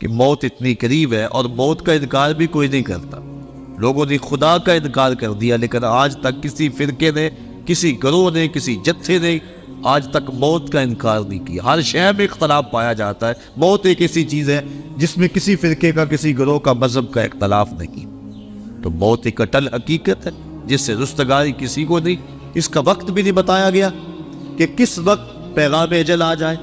کہ موت اتنی قریب ہے اور موت کا انکار بھی کوئی نہیں کرتا. لوگوں نے خدا کا انکار کر دیا، لیکن آج تک کسی فرقے نے، کسی گروہ نے، کسی جتھے نے آج تک موت کا انکار نہیں کیا. ہر شے میں اختلاف پایا جاتا ہے. موت ایک ایسی چیز ہے جس میں کسی فرقے کا، کسی گروہ کا، مذہب کا اختلاف نہیں. تو موت ایک اٹل حقیقت ہے جس سے رستگاری کسی کو نہیں. اس کا وقت بھی نہیں بتایا گیا کہ کس وقت پیغام اجل آ جائے.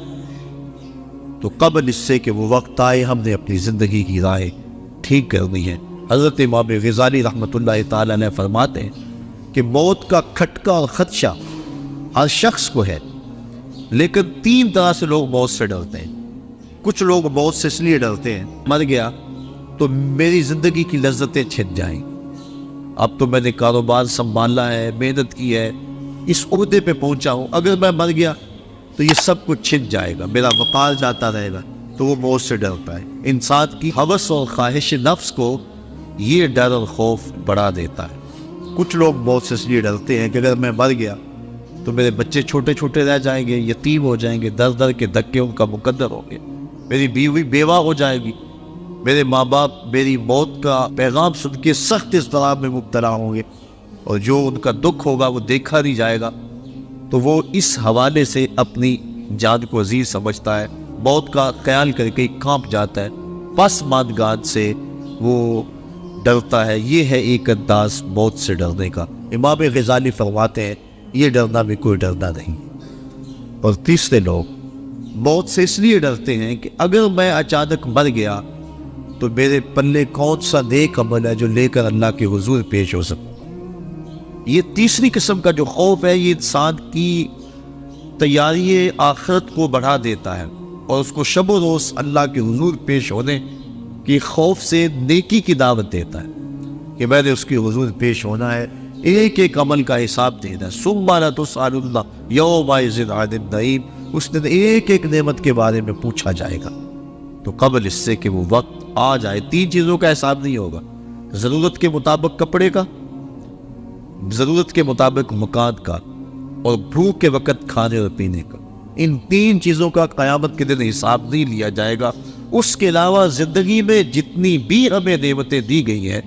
تو قبل اس سے کہ وہ وقت آئے ہم نے اپنی زندگی کی راہیں ٹھیک کرنی ہے. حضرت امام غزالی رحمۃ اللہ تعالی علیہ فرماتے ہیں کہ موت کا کھٹکا اور خدشہ ہر شخص کو ہے، لیکن 3 طرح سے لوگ موت سے ڈرتے ہیں. کچھ لوگ موت سے اس لیے ڈرتے ہیں، مر گیا تو میری زندگی کی لذتیں چھن جائیں. اب تو میں نے کاروبار سنبھالا ہے، محنت کی ہے، اس عہدے پہ پہنچا ہوں، اگر میں مر گیا تو یہ سب کچھ چھن جائے گا، میرا وقار جاتا رہے گا. تو وہ موت سے ڈرتا ہے. انسان کی ہوس اور خواہش نفس کو یہ ڈر اور خوف بڑھا دیتا ہے. کچھ لوگ موت سے اس لیے ڈرتے ہیں کہ اگر میں مر گیا تو میرے بچے چھوٹے چھوٹے رہ جائیں گے، یتیم ہو جائیں گے، در در کے دھکے ان کا مقدر ہوں گے، میری بیوی بیوہ ہو جائے گی، میرے ماں باپ میری موت کا پیغام سن کے سخت اضطراب میں مبتلا ہوں گے، اور جو ان کا دکھ ہوگا وہ دیکھا نہیں جائے گا. تو وہ اس حوالے سے اپنی جان کو عزیز سمجھتا ہے، موت کا خیال کر کے کانپ جاتا ہے، پسماندگان سے وہ ڈرتا ہے. یہ ہے ایک انداز موت سے ڈرنے کا. امام غزالی فرماتے ہیں یہ ڈرنا بھی کوئی ڈرنا نہیں. اور تیسرے لوگ موت سے اس لیے ڈرتے ہیں کہ اگر میں اچانک مر گیا تو میرے پلے کون سا نیک عمل ہے جو لے کر اللہ کے حضور پیش ہو سکوں. یہ تیسری قسم کا جو خوف ہے یہ انسان کی تیاری آخرت کو بڑھا دیتا ہے اور اس کو شب و روز اللہ کے حضور پیش ہونے کی خوف سے نیکی کی دعوت دیتا ہے کہ میں نے اس کی حضور پیش ہونا ہے، ایک ایک عمل کا حساب دینا ہے. ثم لا تسألن یومئذ عن النعیم. اس دن ایک ایک نعمت کے بارے میں پوچھا جائے گا. تو قبل اس سے کہ وہ وقت آ جائے 3 چیزوں کا حساب نہیں ہوگا: ضرورت کے مطابق کپڑے کا، ضرورت کے مطابق مکان کا، اور بھوک کے وقت کھانے اور پینے کا. ان 3 چیزوں کا قیامت کے دن حساب نہیں لیا جائے گا. اس کے علاوہ زندگی میں جتنی بھی ہمیں نعمتیں دی گئی ہیں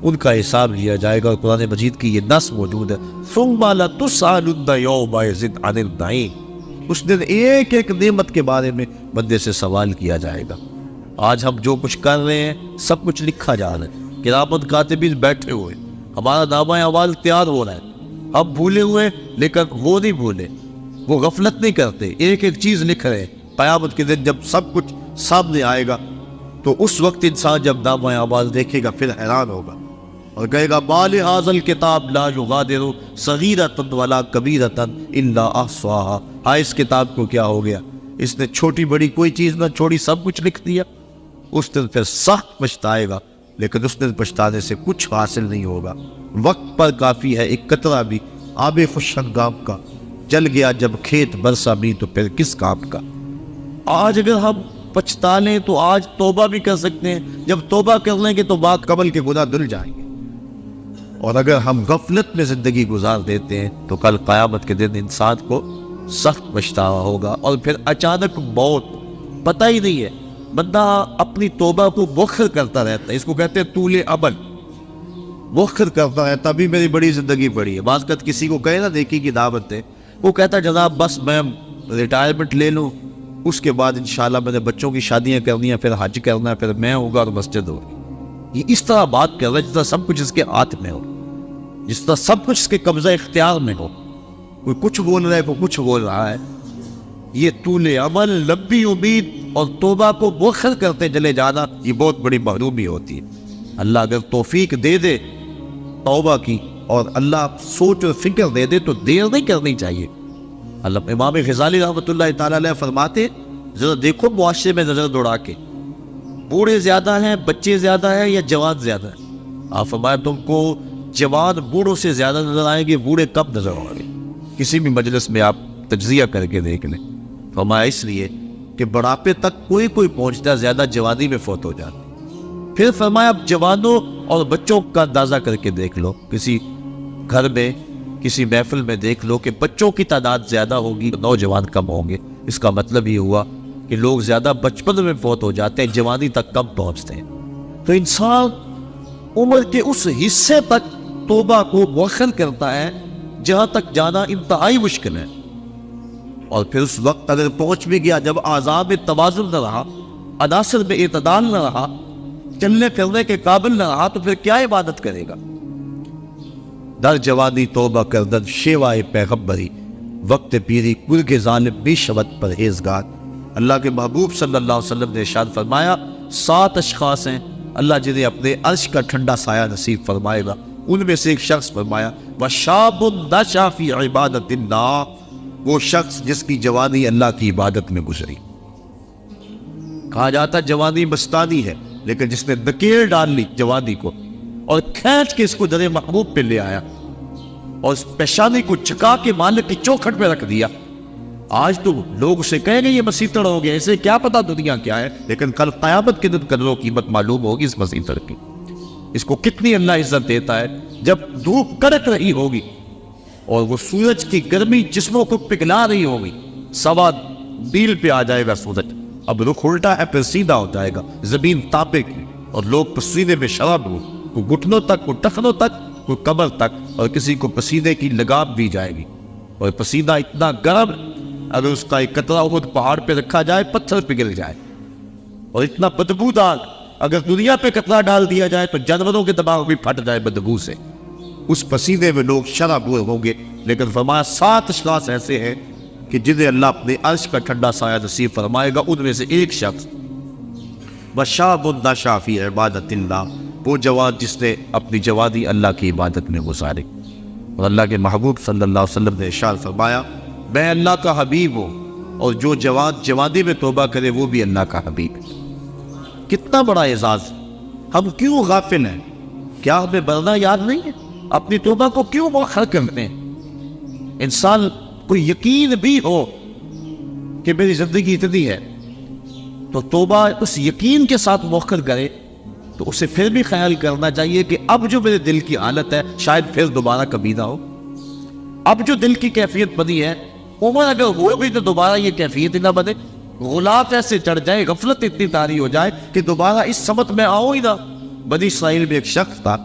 ان کا حساب لیا جائے گا. اور قرآن مجید کی یہ نص موجود ہے، ثم لتسألن یومئذ عن النعیم. اس دن ایک ایک نعمت کے بارے میں بندے سے سوال کیا جائے گا. آج ہم جو کچھ کر رہے ہیں سب کچھ لکھا جا رہا ہے، کرامت کاتبین بیٹھے ہوئے، ہمارا نامہ اعمال تیار ہو رہا ہے. ہم بھولے ہوئے لیکن وہ نہیں بھولے، وہ غفلت نہیں کرتے، ایک ایک چیز لکھ رہے ہیں. قیامت کے دن جب سب کچھ سامنے آئے گا تو اس وقت انسان جب نامہ اعمال دیکھے گا پھر حیران ہوگا اور کہے گا مال ھذا الکتاب لا یغادر صغیرۃ ولا کبیرۃ الا احصاها. اس کتاب کو کیا ہو گیا، اس نے چھوٹی بڑی کوئی چیز نہ چھوڑی، سب کچھ لکھ دیا. اس دن پھر سخت پچھتائے گا، لیکن اس دن پچھتانے سے کچھ حاصل نہیں ہوگا. وقت پر کافی ہے ایک قطرہ بھی آب خوش ہنگام کا، جل گیا جب کھیت برسا بھی تو پھر کس کام کا. آج اگر ہم پچھتا لیں تو آج توبہ بھی کر سکتے ہیں، جب توبہ کر لیں گے تو بعد قبل کے گناہ دھل جائیں گے. اور اگر ہم غفلت میں زندگی گزار دیتے ہیں تو کل قیامت کے دن انسان کو سخت پچھتاوا ہوگا. اور پھر اچانک موت پتہ ہی نہیں ہے. بندہ اپنی توبہ کو مؤخر کرتا رہتا ہے، اس کو کہتے ہیں طول عمل. مؤخر کرتا ہے تبھی میری بڑی زندگی بڑی ہے. بعض وقت کسی کو کہے نا نیکی کی دعوت ہے، وہ کہتا ہے جناب بس میں ریٹائرمنٹ لے لوں، اس کے بعد انشاءاللہ میں نے بچوں کی شادیاں کرنی ہیں، پھر حج کرنا ہے، پھر میں ہوگا اور مسجد ہوگی. یہ اس طرح بات کر رہا ہے جس طرح سب کچھ اس کے ہاتھ میں ہو، جس طرح سب کچھ اس کے قبضہ اختیار میں ہو. کوئی کچھ بول رہا ہے، کوئی کچھ بول رہا ہے. یہ طول عمل، لمبی امید اور توبہ کو مؤخر کرتے چلے جانا یہ بہت بڑی محرومی ہوتی ہے. اللہ اگر توفیق دے دے توبہ کی اور اللہ سوچ اور فکر دے دے تو دیر نہیں کرنی چاہیے. اللہ امام غزالی رحمۃ اللہ تعالیٰ علیہ فرماتے ذرا دیکھو معاشرے میں نظر دوڑا کے، بوڑھے زیادہ ہیں، بچے زیادہ ہیں یا جوان زیادہ ہیں؟ آپ فرمایا تم کو جوان بوڑھوں سے زیادہ نظر آئیں گے، بوڑھے کم نظر آئیں گے. کسی بھی مجلس میں آپ تجزیہ کر کے دیکھ لیں. فرمایا اس لیے کہ بڑھاپے تک کوئی پہنچتا، زیادہ جوانی میں فوت ہو جاتا. پھر فرمایا اب جوانوں اور بچوں کا اندازہ کر کے دیکھ لو، کسی گھر میں کسی محفل میں دیکھ لو کہ بچوں کی تعداد زیادہ ہوگی، نوجوان کم ہوں گے. اس کا مطلب یہ ہوا کہ لوگ زیادہ بچپن میں فوت ہو جاتے ہیں، جوانی تک کم پہنچتے ہیں۔ تو انسان عمر کے اس حصے تک توبہ کو مؤخر کرتا ہے جہاں تک جانا انتہائی مشکل ہے، اور پھر اس وقت اگر پہنچ بھی گیا جب اعضاء میں توازن نہ رہا، عناصر میں اعتدال نہ رہا، چلنے پھرنے کے قابل نہ رہا، تو پھر کیا عبادت کرے گا؟ در جوانی توبہ کردن شیوائے پیغمبری، وقت پیری کل کے ظالم بھی شبت پرہیزگار۔ اللہ کے محبوب صلی اللہ علیہ وسلم نے ارشاد فرمایا 7 اشخاص ہیں اللہ جنہیں اپنے عرش کا ٹھنڈا سایہ نصیب فرمائے گا۔ ان میں سے ایک شخص فرمایا وَشَابٌ نَشَأَ فِي عِبَادَةِ اللَّهِ، وہ شخص جس کی جوانی اللہ کی عبادت میں گزری۔ کہا جاتا جوانی مستانی ہے، لیکن جس نے نکیل ڈال لی جوانی کو اور کھینچ کے اس کو در محبوب پہ لے آیا اور اس پیشانی کو چکا کے مالک کی چوکھٹ پہ رکھ دیا، آج تو لوگ اسے کہیں گے یہ مسیطڑ ہو گیا، اسے کیا پتا دنیا کیا ہے، لیکن کل قیامت کے دن قدر و قیمت معلوم ہوگی اس مسیطڑ کی، اس کو کتنی اللہ عزت دیتا ہے۔ جب دھوپ کڑک رہی ہوگی اور وہ سورج کی گرمی جسموں کو پگھلا رہی ہوگی، سوا میل پہ آ جائے گا سورج، اب رخ الٹا ہے پھر سیدھا ہو جائے گا، زمین تاپے گی اور لوگ پسینے میں شراب ہو، کوئی گھٹنوں تک، کوئی ٹخنوں تک، کوئی کمر تک، اور کسی کو پسینے کی لگام دی جائے گی، اور پسینہ اتنا گرم اگر اس کا ایک قطرہ خود پہاڑ پہ رکھا جائے پتھر پگھل جائے، اور اتنا بدبودار اگر دنیا پہ قطرہ ڈال دیا جائے تو جانوروں کے دماغ بھی پھٹ جائے بدبو سے، اس پسینے میں لوگ شراب ہوئے ہوں گے۔ لیکن فرمایا 7 اشخاص ایسے ہیں کہ جنہیں اللہ اپنے عرش کا ٹھنڈا سایہ نصیب فرمائے گا، ان میں سے ایک شخص وَشَابٌ نَشَأَ فِي عِبَادَةِ اللَّهِ، وہ جوان جس نے اپنی جوانی اللہ کی عبادت میں گزاری۔ اور اللہ کے محبوب صلی اللہ علیہ وسلم نے ارشاد فرمایا میں اللہ کا حبیب ہوں، اور جو جوان جوانی میں توبہ کرے وہ بھی اللہ کا حبیب ہے۔ کتنا بڑا اعزاز! ہم کیوں غافل ہیں؟ کیا ہمیں مرنا یاد نہیں ہے؟ اپنی توبہ کو کیوں مؤخر کرتے ہیں؟ انسان کو یقین بھی ہو کہ میری زندگی اتنی ہے تو توبہ اس یقین کے ساتھ مؤخر کرے، تو اسے پھر بھی خیال کرنا چاہیے کہ اب جو میرے دل کی حالت ہے شاید پھر دوبارہ کبھی نہ ہو۔ اب جو دل کی کیفیت بنی ہے، عمر اگر ہو بھی تو دوبارہ یہ کیفیت ہی نہ بنے، غلاف ایسے چڑھ جائے، غفلت اتنی طاری ہو جائے کہ دوبارہ اس سمت میں آؤ ہی نہ۔ بنی اسرائیل میں ایک شخص تھا،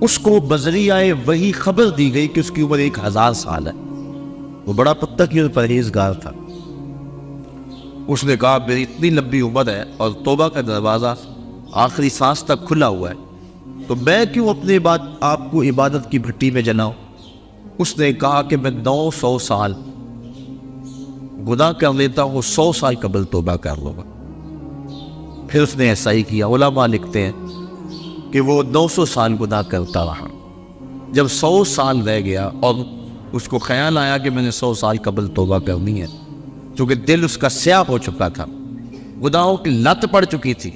اس کو بذریعہ وہی خبر دی گئی کہ اس کی عمر 1000 سال ہے، وہ بڑا متقی اور پرہیزگار تھا۔ اس نے کہا میری اتنی لمبی عمر ہے اور توبہ کا دروازہ آخری سانس تک کھلا ہوا ہے، تو میں کیوں اپنے آپ کو عبادت کی بھٹی میں جلاؤں؟ اس نے کہا کہ میں 900 سال گناہ کر لیتا ہوں، 100 سال قبل توبہ کر لوں گا۔ پھر اس نے ایسا ہی کیا۔ علماء لکھتے ہیں کہ وہ 900 سال گناہ کرتا رہا، جب 100 سال رہ گیا اور اس کو خیال آیا کہ میں نے 100 سال قبل توبہ کرنی ہے، چونکہ دل اس کا سیاہ ہو چکا تھا، گناہوں کی لت پڑ چکی تھی،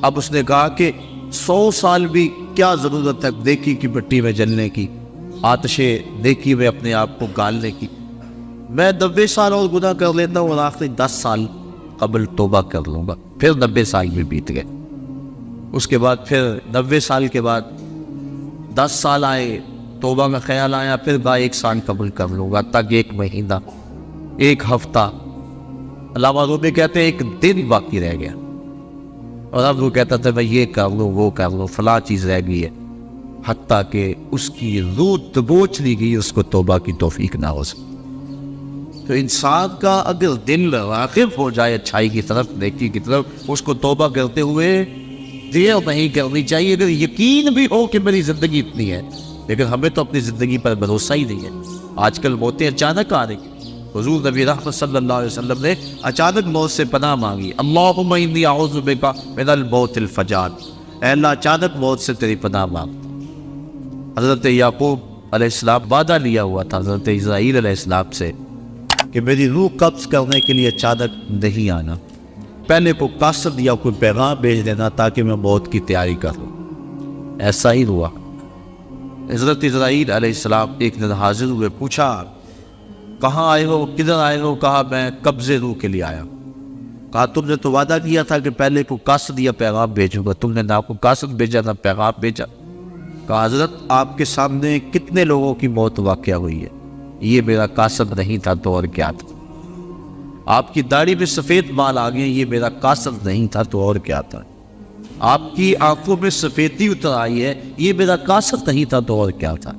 اب اس نے کہا کہ 100 سال بھی کیا ضرورت ہے نیکی کی مٹی میں جلنے کی، آتش نیکی میں اپنے آپ کو گالنے کی، میں 90 سال اور گناہ کر لیتا ہوں اور آخری 10 سال قبل توبہ کر لوں گا۔ پھر 90 سال بھی بیت گئے، اس کے بعد پھر 90 سال کے بعد 10 سال آئے، توبہ کا خیال آیا، پھر کہا 1 سال قبل کر لوں گا، تک 1 مہینہ، 1 ہفتہ، علامہ رومی کہتے ہیں 1 دن باقی رہ گیا، اور اب وہ کہتا تھا میں یہ کر لوں وہ کر لوں، فلاں چیز رہ گئی ہے، حتیٰ کہ اس کی روح دبوچ لی گئی، اس کو توبہ کی توفیق نہ ہو سکی۔ تو انسان کا اگر دل واقف ہو جائے اچھائی کی طرف، نیکی کی طرف، اس کو توبہ کرتے ہوئے دیر نہیں کرنی چاہیے۔ اگر یقین بھی ہو کہ میری زندگی اتنی ہے، لیکن ہمیں تو اپنی زندگی پر بھروسہ ہی نہیں ہے۔ آج کل موتیں اچانک آ رہی ہیں، حضور نبی رحمت صلی اللہ علیہ وسلم نے اچانک موت سے پناہ مانگی، اللہم انی اعوذ بک من الموت الفجاع، اے اللہ اچانک موت سے تیری پناہ مانگتا۔ حضرت یعقوب علیہ السلام وعدہ لیا ہوا تھا حضرت اسرائیل علیہ السلام سے کہ میری روح قبض کرنے کے لیے اچانک نہیں آنا، پہلے کو قاصد یا کوئی پیغام بھیج دینا تاکہ میں موت کی تیاری کر لوں۔ ایسا ہی ہوا۔ حضرت اسرائیل علیہ السلام ایک دن حاضر ہوئے، پوچھا کہاں آئے ہو، کدھر آئے ہو؟ کہا میں قبض روح کے لیے آیا۔ کہا تم نے تو وعدہ کیا تھا کہ پہلے کو قاصد یا پیغام بھیجوں گا، تم نے نہ کو قاصد بھیجا نہ پیغام بھیجا۔ کہا حضرت آپ کے سامنے کتنے لوگوں کی موت واقع ہوئی ہے، یہ میرا قاصد نہیں تھا تو اور کیا تھا؟ آپ کی داڑھی میں سفید بال آ گئے، یہ میرا قاصد نہیں تھا تو اور کیا تھا۔ آپ کی آنکھوں میں سفیدی اتر آئی ہے، یہ میرا قاصد نہیں تھا تو اور کیا تھا۔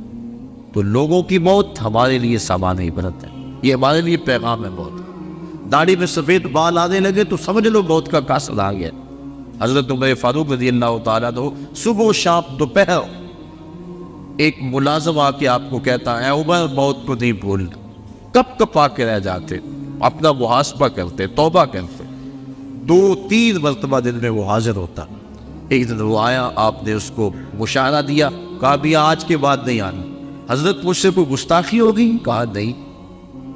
تو لوگوں کی موت ہمارے لیے سامان عبرت ہے، یہ ہمارے لیے پیغام ہے موت۔ داڑھی میں سفید بال آنے لگے تو سمجھ لو موت کا قاصد آ گیا۔ حضرت عمر فاروق رضی اللہ تعالیٰ عنہ صبح و شام دوپہر ایک ملازم آ کے آپ کو کہتا ہے عمر موت کو نہیں بھولنا، کب کپا کے رہ جاتے، اپنا محاسبہ کرتے، توبہ کرتے۔ 2-3 مرتبہ دن میں وہ حاضر ہوتا۔ ایک دن وہ آیا، آپ نے اس کو مشاورہ دیا، کہا بھی آج کے بعد نہیں آنا۔ حضرت مجھ سے کوئی گستاخی ہوگی؟ کہا نہیں۔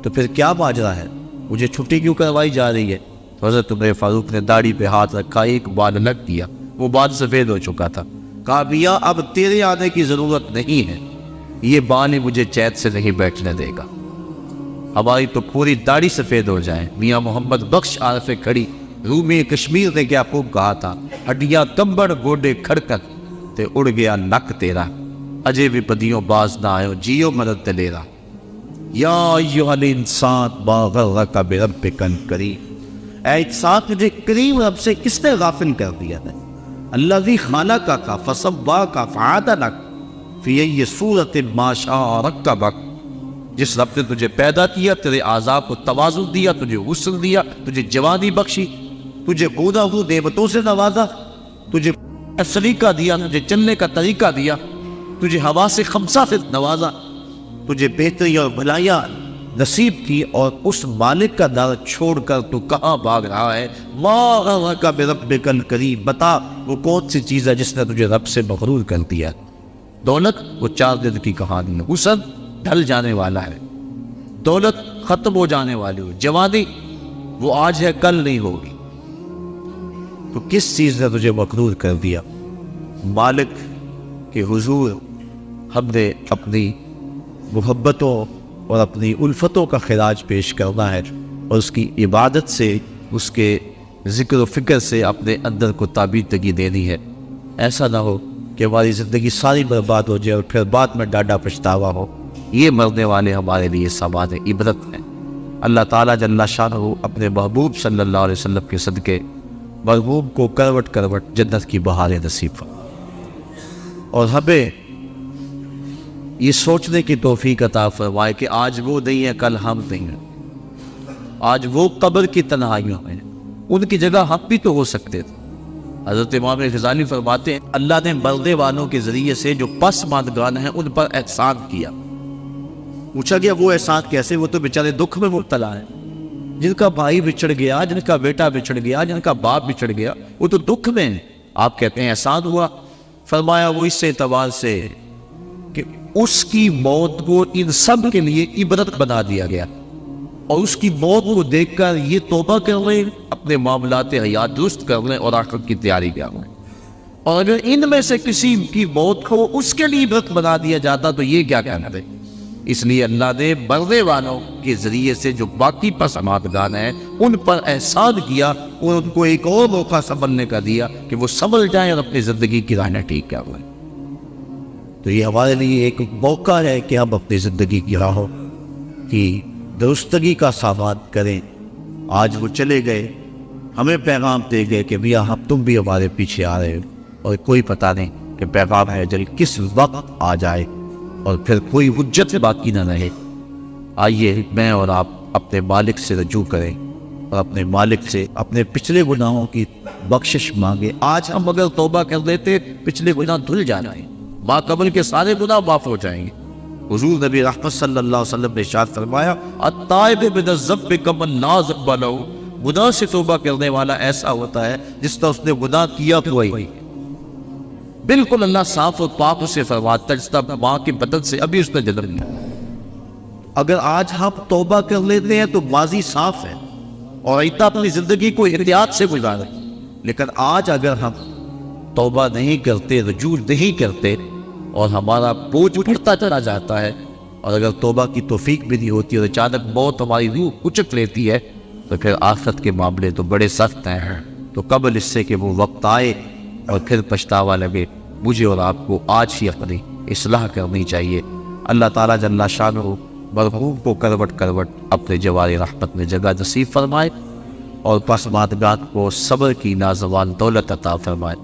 تو پھر کیا ماجرا ہے، مجھے چھٹی کیوں کروائی جا رہی ہے؟ تو حضرت عمر فاروق نے داڑھی پہ ہاتھ رکھا، ایک بال الگ کیا، وہ بال سفید ہو چکا تھا۔ کہا بیا اب تیرے آنے کی ضرورت نہیں ہے، یہ بال ہی مجھے چین سے نہیں بیٹھنے دے گا، ہماری تو پوری داڑھی سفید ہو جائے۔ میاں محمد بخش عارف کھڑی رومی کشمیر نے کیا خوب کہا تھا، ہڈیاں کمبڑ گوڈے کھڑکت تے اڑ گیا نک تیرا، اجے بھی بدیوں باز نہ آئے جیو مدد دلیرا، یا ایھا الانسان ما غرک بربک الکریم، اے انسان تجھے کریم رب سے کس نے غافل کر دیا ہے؟ الذی خلقک فسواک فعدلک فی ای صورت ما شاء رکبک، جس رب نے تجھے پیدا کیا، تیرے اعضاء کو توازن دیا، تجھے غسل دیا، تجھے جوانی بخشی، تجھے گوناگوں نعمتوں سے نوازا، تجھے سلیقہ دیا، تجھے چلنے کا طریقہ دیا، تجھے حواس خمسہ سے نوازا، تجھے بہتری اور بھلائیاں نصیب کی، اور اس مالک کا در چھوڑ کر تو کہاں بھاگ رہا ہے؟ ما غرک بربک الکریم، بتا وہ کون سی چیز ہے جس نے تجھے رب سے مغرور کر دیا؟ دولت وہ 4 دن کی کہانی ہے، حسن ڈھل جانے والا ہے، دولت ختم ہو جانے والی ہو، جوانی وہ آج ہے کل نہیں ہوگی، تو کس چیز نے تجھے مغرور کر دیا؟ مالک کے حضور ہم نے اپنی محبتوں اور اپنی الفتوں کا خراج پیش کرنا ہے، اور اس کی عبادت سے، اس کے ذکر و فکر سے اپنے اندر کو تابیدگی دینی ہے۔ ایسا نہ ہو کہ ہماری زندگی ساری برباد ہو جائے اور پھر بعد میں ڈاڈا پچھتاوا ہو۔ یہ مرنے والے ہمارے لیے سامان عبرت ہیں۔ اللہ تعالیٰ جل شانہ اپنے محبوب صلی اللہ علیہ وسلم کے صدقے مرحوم کو کروٹ کروٹ جنت کی بہاریں نصیب فرمائے، اور ہمیں یہ سوچنے کی توفیق عطا فرمائے کہ آج وہ نہیں ہے، کل ہم نہیں ہیں، آج وہ قبر کی تنہائیوں میں ہیں، ان کی جگہ ہم بھی تو ہو سکتے تھے۔ حضرت امام غزالی فرماتے ہیں اللہ نے مرنے والوں کے ذریعے سے جو پسماندگان ہیں ان پر احسان کیا۔ پوچھا گیا وہ احسان کیسے؟ وہ تو بیچارے دکھ میں مبتلا ہیں، جن کا بھائی بچھڑ گیا، جن کا بیٹا بچھڑ گیا، جن کا باپ بچھڑ گیا، وہ تو دکھ میں ہیں۔ آپ کہتے ہیں احسان ہوا؟ فرمایا وہ اس اعتبار سے کہ اس کی موت کو ان سب کے لیے عبرت بنا دیا گیا، اور اس کی موت کو دیکھ کر یہ توبہ کر لیں، اپنے معاملات حیات درست کر لیں اور آخرت کی تیاری کر لیں۔ اور اگر ان میں سے کسی کی موت کو اس کے لیے عبرت بنا دیا جاتا تو یہ کیا کہنا دے؟ اس لیے اللہ نے مرنے والوں کے ذریعے سے جو باقی پسماندگان ہیں ان پر احسان کیا، اور ان کو ایک اور موقع سنبھلنے کا دیا کہ وہ سنبھل جائیں اور اپنی زندگی کی راہیں ٹھیک کر لیں۔ تو یہ ہمارے لیے ایک موقع ہے کہ ہم اپنی زندگی کی راہوں کی درستگی کا سامان کریں۔ آج وہ چلے گئے، ہمیں پیغام دے گئے کہ میاں ہم تم بھی ہمارے پیچھے آ رہے ہو، اور کوئی پتہ نہیں کہ پیغام اجل کس وقت آ جائے اور پھر کوئی حجت باقی نہ رہے۔ آئیے میں اور آپ اپنے مالک سے رجوع کریں اور اپنے مالک سے اپنے پچھلے گناہوں کی بخشش مانگے۔ آج ہم اگر توبہ کر لیتے پچھلے گناہ دھل جانا ہے، ماں قبل کے سارے گناہ معاف ہو جائیں گے۔ حضور نبی رحمت صلی اللہ علیہ وسلم نے ارشاد فرمایا التائب من الذنب کمن لا ذنب لہ، گناہ سے توبہ کرنے والا ایسا ہوتا ہے جس طرح اس نے گناہ کیا کوئی، بالکل اللہ صاف اور پاک اسے فرماتا ہے جس طرح ماں کے بدن سے ابھی اس نے جنم لیا۔ اگر آج ہم توبہ کر لیتے ہیں تو ماضی صاف ہے اور آئندہ اپنی زندگی کو احتیاط سے گزاریں، لیکن آج اگر ہم توبہ نہیں کرتے، رجوع نہیں کرتے، اور ہمارا بوجھ بڑھتا چلا جاتا ہے، اور اگر توبہ کی توفیق بھی نہیں ہوتی اور اچانک موت ہماری روح کچک لیتی ہے تو پھر آخرت کے معاملے تو بڑے سخت ہیں۔ تو قبل اس سے کہ وہ وقت آئے اور پھر پچھتاوا لگے، مجھے اور آپ کو آج ہی اپنی اصلاح کرنی چاہیے۔ اللہ تعالیٰ جل شانہ مرحوم کو کروٹ کروٹ اپنے جوار رحمت میں جگہ نصیب فرمائے اور پسماندگان کو صبر کی نازوان دولت عطا فرمائے،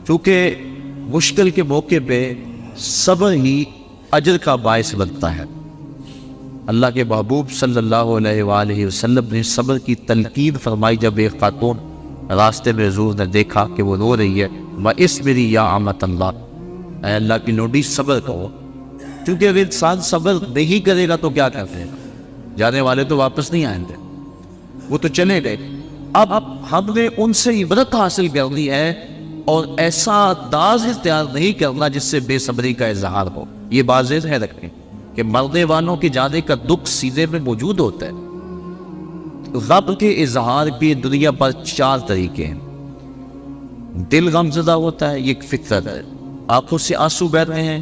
چونکہ مشکل کے موقع پہ صبر ہی اجر کا باعث بنتا ہے۔ اللہ کے محبوب صلی اللہ علیہ وآلہ وسلم نے صبر کی تلقین فرمائی جب ایک خاتون راستے میں حضور نے دیکھا کہ وہ رو رہی ہے، وَاصبری یا امۃ اللہ، اے اللہ کی لونڈی صبر کرو، کیونکہ اگر انسان صبر نہیں کرے گا تو کیا کرتے ہیں، جانے والے تو واپس نہیں آئیں گے، وہ تو چلے گئے۔ اب ہم نے ان سے عبرت حاصل کرنی ہے اور ایسا انداز اختیار نہیں کرنا جس سے بے صبری کا اظہار ہو۔ یہ بات ذہن ہے رکھیں کہ مرنے والوں کے جانے کا دکھ سینے میں موجود ہوتا ہے۔ غم کے اظہار کے دنیا پر 4 طریقے ہیں۔ دل غم زدہ ہوتا ہے، یہ ایک فطرت ہے۔ آنکھوں سے آنسو بہہ رہے ہیں،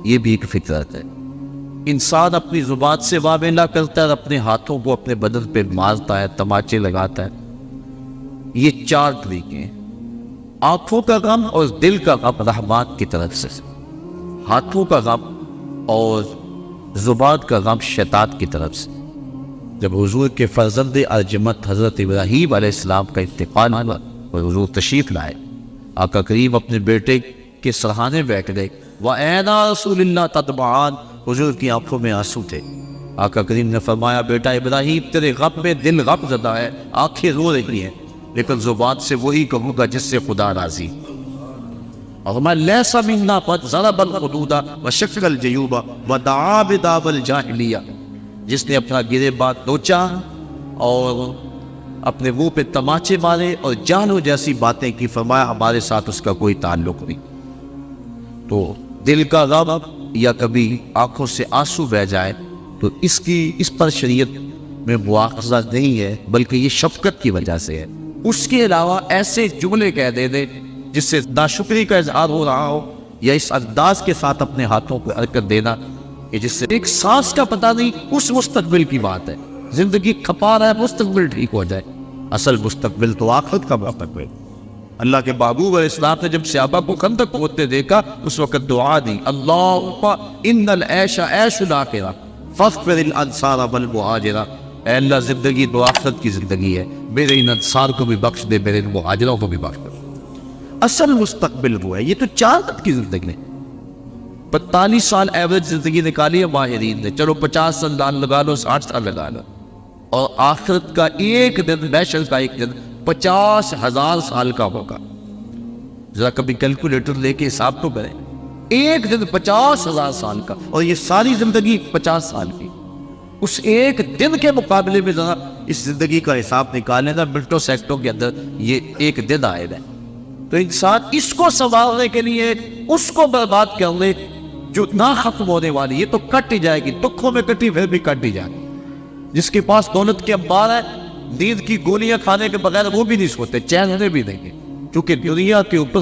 یہ بھی ایک فطرت ہے۔ انسان اپنی زبان سے واویلا کرتا ہے اور اپنے ہاتھوں کو اپنے بدن پہ مارتا ہے، تماچے لگاتا ہے، یہ 4 طریقے ہیں۔ آنکھوں کا غم اور دل کا غم رحمان کی طرف سے، ہاتھوں کا غم اور زبان کا غم شیطان کی طرف سے۔ جب حضور کے فرزند ارجمت حضرت ابراہیم علیہ السلام کا انتقال ہوا اور حضور تشریف لائے، آقا کریم اپنے بیٹے کے سرہانے بیٹھ گئے، وَأَيْنَا رَسُولِ اللَّهِ تَدْمَعَانِ، حضور کی آنکھوں میں آنسو تھے۔ آقا کریم نے فرمایا، بیٹا ابراہیم تیرے غم میں دل غم زدہ ہے، آنکھیں رو رہی ہیں، لیکن زبان سے وہی کہوں گا جس سے خدا راضی۔ اور فرمایا لیس منا قد ضرب الخدود وشق الجیوب ودعا بدعوى الجاہلیہ، جس نے اپنا گریباں نوچا اور اپنے منہ پہ تماچے مارے اور جانو جیسی باتیں کی، فرمایا ہمارے ساتھ اس کا کوئی تعلق نہیں۔ تو دل کا غم یا کبھی آنکھوں سے آنسو بہہ جائے تو اس پر شریعت میں مواخذہ نہیں ہے، بلکہ یہ شفقت کی وجہ سے ہے۔ اس کے علاوہ ایسے جملے کہہ دے جس سے ناشکری کا اظہار ہو رہا ہو، یا اس انداز کے ساتھ اپنے ہاتھوں کو حرکت دینا کہ جس سے ایک سانس کا پتہ نہیں، اس مستقبل کی بات ہے۔ زندگی کھپا رہا ہے، مستقبل ٹھیک ہو جائے، اصل مستقبل تو آخرت کا مستقبل۔ اللہ کے محبوب علیہ السلام نے جب صحابہ کو خندق کھودتے دیکھا، اس وقت دعا دی، اللہم ان العیش عیش الاخرہ فاغفر الانصار والمہاجرہ، اے اللہ زندگی تو آخرت کی زندگی ہے، میرے ان انصار کو بھی بخش دے، میرے ان مہاجروں کو بھی بخش دے۔ اصل مستقبل وہ ہے، یہ تو 4 وقت کی زندگی ہے۔ 45 سال ایوریج زندگی نکالی ہے ماہرین نے، چلو 50 سال لگا لو، 60 سال لگا لو، اور آخرت کا ایک دن، محشر کا ایک دن 50,000 سال کا ہوگا۔ ذرا کبھی کیلکولیٹر لے کے حساب تو کریں، ایک دن 50,000 سال کا، اور یہ ساری زندگی 50 سال کی۔ اس ایک دن کے مقابلے میں ذرا اس زندگی کا حساب نکالیں نا، منٹوں سیکنڈوں کے اندر یہ ایک دن آئے گا۔ تو انسان اس کو سنوارنے کے لیے اس کو برباد کر لے جو نہ ختم ہونے والی، یہ تو کٹ ہی جائے گی، دکھوں میں کٹی پھر بھی کٹ ہی جائے گی۔ جس کے پاس دولت کے انبار ہے، نیند کی گولیاں کھانے کے بغیر وہ بھی نہیں سوتے، چین ہونے بھی نہیں گے، کیونکہ دنیا کے اوپر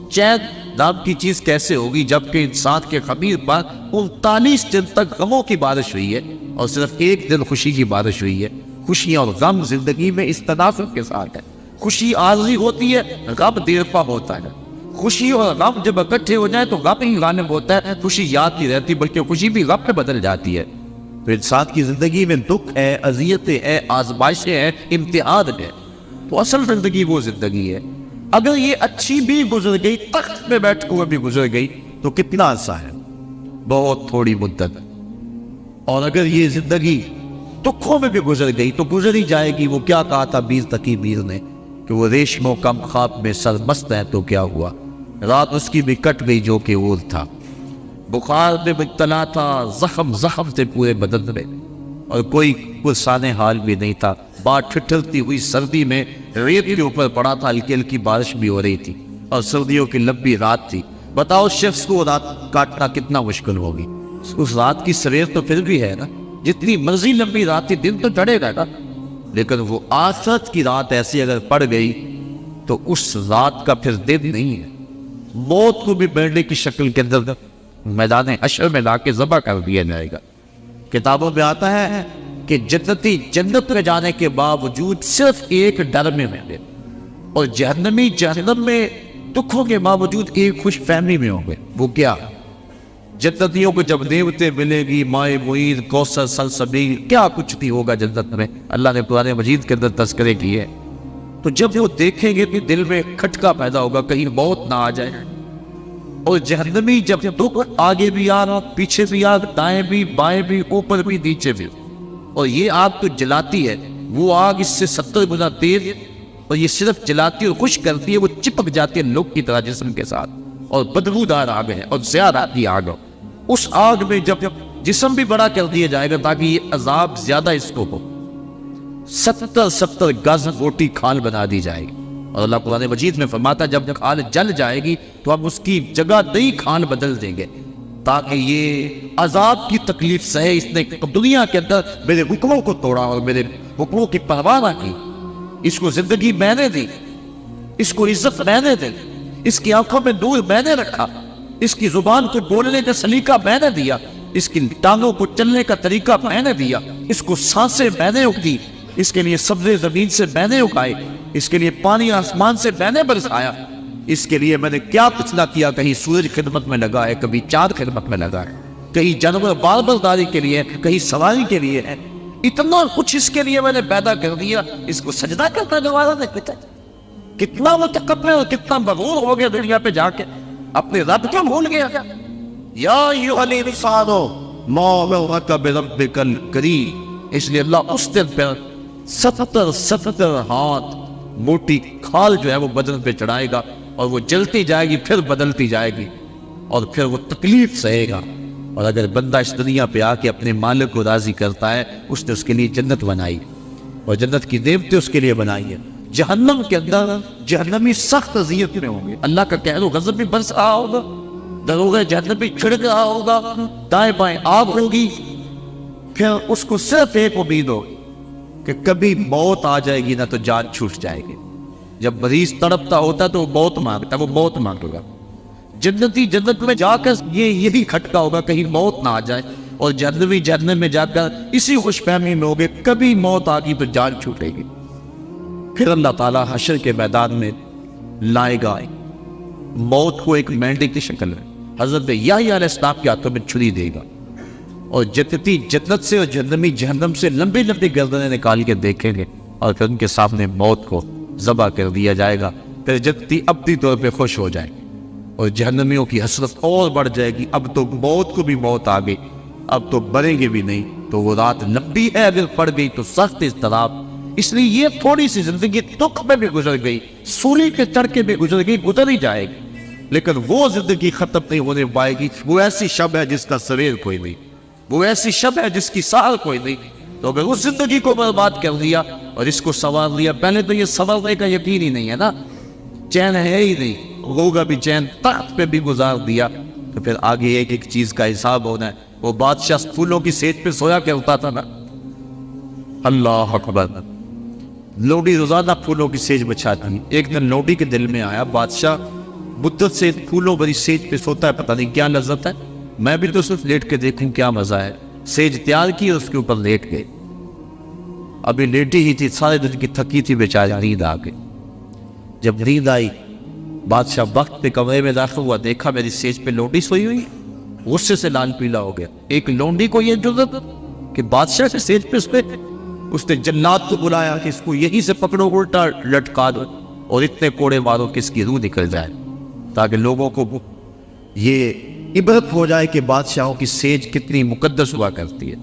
چین نام کی چیز کیسے ہوگی جبکہ انسان کے خمیر پر 39 دن تک غموں کی بارش ہوئی ہے اور صرف ایک دن خوشی کی بارش ہوئی ہے۔ خوشی اور غم زندگی میں اس تناسب کے ساتھ ہے، خوشی عارضی ہوتی ہے، غم دیر پا ہوتا ہے۔ خوشی اور غم جب اکٹھے ہو جائیں تو غم ہی غالب ہوتا ہے، خوشی یاد نہیں رہتی بلکہ خوشی بھی غم میں بدل جاتی ہے۔ تو انسان کی زندگی میں دکھ ہے، اذیتیں ہیں، آزمائشیں ہیں، امتحان ہے، تو اصل زندگی وہ زندگی ہے۔ اگر یہ اچھی بھی گزر گئی، تخت میں بیٹھ ہوئے بھی گزر گئی، تو کتنا عرصہ ہے؟ بہت تھوڑی مدت۔ اور اگر یہ زندگی دکھوں میں بھی گزر گئی تو گزر ہی جائے گی۔ وہ کیا کہا تھا میر تقی میر نے کہ وہ ریشم و کم خواب میں سرمست ہے تو کیا ہوا، رات اس کی بھی کٹ گئی جو کہ اور تھا۔ بخار میں مبتلا تھا، زخم سے پورے بدن میں، اور کوئی پرسان حال بھی نہیں تھا۔ بات ٹھٹھرتی ہوئی سردی میں ریت کے اوپر پڑا تھا، ہلکی ہلکی بارش بھی ہو رہی تھی اور سردیوں کی لمبی رات تھی۔ بتاؤ شخص کو رات کاٹنا کتنا مشکل ہوگی۔ اس رات کی سویر تو پھر بھی ہے نا، جتنی مرضی لمبی رات تھی، دن تو چڑھے گا نا، لیکن وہ آخرت کی رات ایسی اگر پڑ گئی تو اس رات کا پھر دن نہیں ہے۔ موت کو بھی بیڑنے کی شکل کے اندر میدان حشر میں لا کے ذبح کر دیا جائے گا۔ کتابوں میں آتا ہے کہ جنتی جنت میں جانے کے باوجود صرف ایک ڈر میں ہوں گے، اور جہنمی جہنم میں دکھوں کے باوجود ایک خوش فہمی میں ہوں گے۔ وہ کیا؟ جنتیوں کو جب نعمتیں ملے گی، مائے معین، کوثر، سلسبیل، کیا کچھ نہیں ہوگا جنت میں، اللہ نے قرآن مجید کے اندر تذکرے کیے۔ تو جب وہ دیکھیں گے کہ دل میں کھٹکا پیدا ہوگا کہیں موت نہ آ جائے، اور جہنمی جب دکھ آگے بھی آ رہا، پیچھے بھی آ رہا، دائیں بھی بائیں بھی، اوپر بھی نیچے بھی، اور یہ آگ تو جلاتی ہے، وہ آگ اس سے 70 گنا تیز، اور یہ صرف جلاتی اور خشک کرتی ہے، وہ چپک جاتی ہے لوگ کی طرح جسم کے ساتھ، اور بدبودار آگ ہے اور زیادہ آتی آگ۔ اس آگ میں جب جسم بھی بڑا کر دیا جائے گا تاکہ یہ عذاب زیادہ اس کو ہو، 70 گز روٹی کھال بنا دی جائے گی، اور اللہ قرآن مجید میں فرماتا جب کھال جل جائے گی تو ہم اس کی جگہ نئی کھال بدل دیں گے تاکہ یہ عذاب کی تکلیف سہے۔ اس نے دنیا کے اندر میرے حکموں کو توڑا اور میرے حکموں کی پرواہ نہ کی، اس کو زندگی میں نے دی، اس کو عزت میں نے دی، اس کی آنکھوں میں نور میں نے رکھا، اس کی زبان کو بولنے کا سلیقہ میں نے دیا، اس کی ٹانگوں کو چلنے کا طریقہ میں نے دیا، اس کو سانسیں میں نے دی، اس کے لیے سبزے زمین سے میں نے اگائے، اس کے لیے پانی آسمان سے میں نے برسایا، اس کے لیے میں نے کیا کچھ نہ کیا، کہیں سورج خدمت میں لگا ہے، کبھی چاند خدمت میں لگا ہے، کہیں جانور بار برداری کے لیے، کہیں سواری کے لیے ہے، اتنا کچھ اس کے لیے میں نے پیدا کر دیا، اس کو سجدہ کرتا دوبارہ نے کتنا متکبر اور کتنا مغرور ہو گیا دنیا پہ جا کے، اپنے رب کو بھول گیا۔ یا ایھا الانسان ما غرک بربک الکریم، اس لیے اللہ اس دن پہ 70 ہاتھ موٹی کھال جو ہے وہ بدن پہ چڑھائے گا، اور وہ جلتی جائے گی پھر بدلتی جائے گی، اور پھر وہ تکلیف سہے گا۔ اور اگر بندہ اس دنیا پہ آ کے اپنے مالک کو راضی کرتا ہے، اس نے اس کے لیے جنت بنائی، اور جنت کی نعمتیں اس کے لیے بنائی ہے۔ جہنم کے اندر جہنمی سخت اذیت میں ہوں گے، اللہ کا قہر و غضب بھی برس رہا ہوگا، دروغ جہنم بھی چھڑک رہا ہوگا، دائیں بائیں آگ ہوگی، پھر اس کو صرف ایک امید ہوگی کہ کبھی موت آ جائے گی نہ تو جان چھوٹ جائے گی۔ جب مریض تڑپتا ہوتا تو وہ موت مانگتا، وہ موت مانگے گا۔ جنتی جنت میں جا کر یہی کھٹکا ہوگا کہیں موت نہ آ جائے، اور جہنمی جہنم میں جا کر اسی خوش فہمی میں ہوگے کبھی موت آ گئی تو جان چھوٹے گی۔ پھر اللہ تعالیٰ حشر کے میدان میں لائے گا موت کو ایک مینڈے کی شکل میں، حضرت یحییٰ علیہ السلام کے ہاتھوں میں چھری دے گا، اور جنتی جنت سے اور جہنمی جہنم سے لمبی لمبی گردنیں نکال کے دیکھیں گے، اور پھر ان کے سامنے موت کو ذبح کر دیا جائے گا۔ پھر جنتی ابدی طور پہ خوش ہو جائے گی، اور جہنمیوں کی حسرت اور بڑھ جائے گی، اب تو موت کو بھی موت آ گئی، اب تو مریں گے بھی نہیں، تو وہ رات لمبی ہے، اگر پڑ گئی تو سخت اضطراب۔ اس لیے یہ تھوڑی سی زندگی دکھ میں بھی گزر گئی، سولی کے چڑھ کے بھی گزر گئی، گزر ہی جائے گی، لیکن وہ زندگی ختم نہیں ہونے پائے گی۔ وہ ایسی شب ہے جس کا سویر کوئی نہیں، وہ ایسی شب ہے جس کی سال کوئی نہیں۔ تو اگر اس زندگی کو برباد کر دیا اور اس کو سنوار لیا، پہلے تو یہ سنورنے کا یقین ہی نہیں ہے نا، چین ہے ہی نہیں، ہوگا بھی چین، تخت پہ بھی گزار دیا، تو پھر آگے ایک ایک چیز کا حساب ہونا ہے۔ وہ بادشاہ پھولوں کی سیج پہ سویا کرتا تھا نا، اللہ اکبر، لوڈی روزانہ پھولوں کی سیج بچھاتی۔ ایک دن لوڈی کے دل میں آیا بادشاہ مدت سے پھولوں بھری سیج پہ سوتا ہے، پتہ نہیں کیا لذت ہے، میں بھی تو صرف لیٹ کے دیکھوں کیا مزہ ہے۔ سیج تیار کی اور اس کے اوپر لیٹ گئے، ابھی لیٹی ہی تھی، سارے دن کی تھکی تھی بیچاری، نیند آ گئی۔ جب نیند آئی، بادشاہ وقت پہ کمرے میں داخل ہوا، دیکھا میری سیج پہ لونڈی سوئی ہوئی، غصے سے لال پیلا ہو گیا۔ ایک لونڈی کو یہ جرأت کہ بادشاہ کے سیج پہ سوئے، اس نے جلاد کو بلایا کہ اس کو یہیں سے پکڑو، الٹا لٹکا دو اور اتنے کوڑے مارو کہ اس کی روح نکل جائے، تاکہ لوگوں کو یہ عبرت ہو جائے کہ بادشاہوں کی سیج کتنی مقدس ہوا کرتی ہے،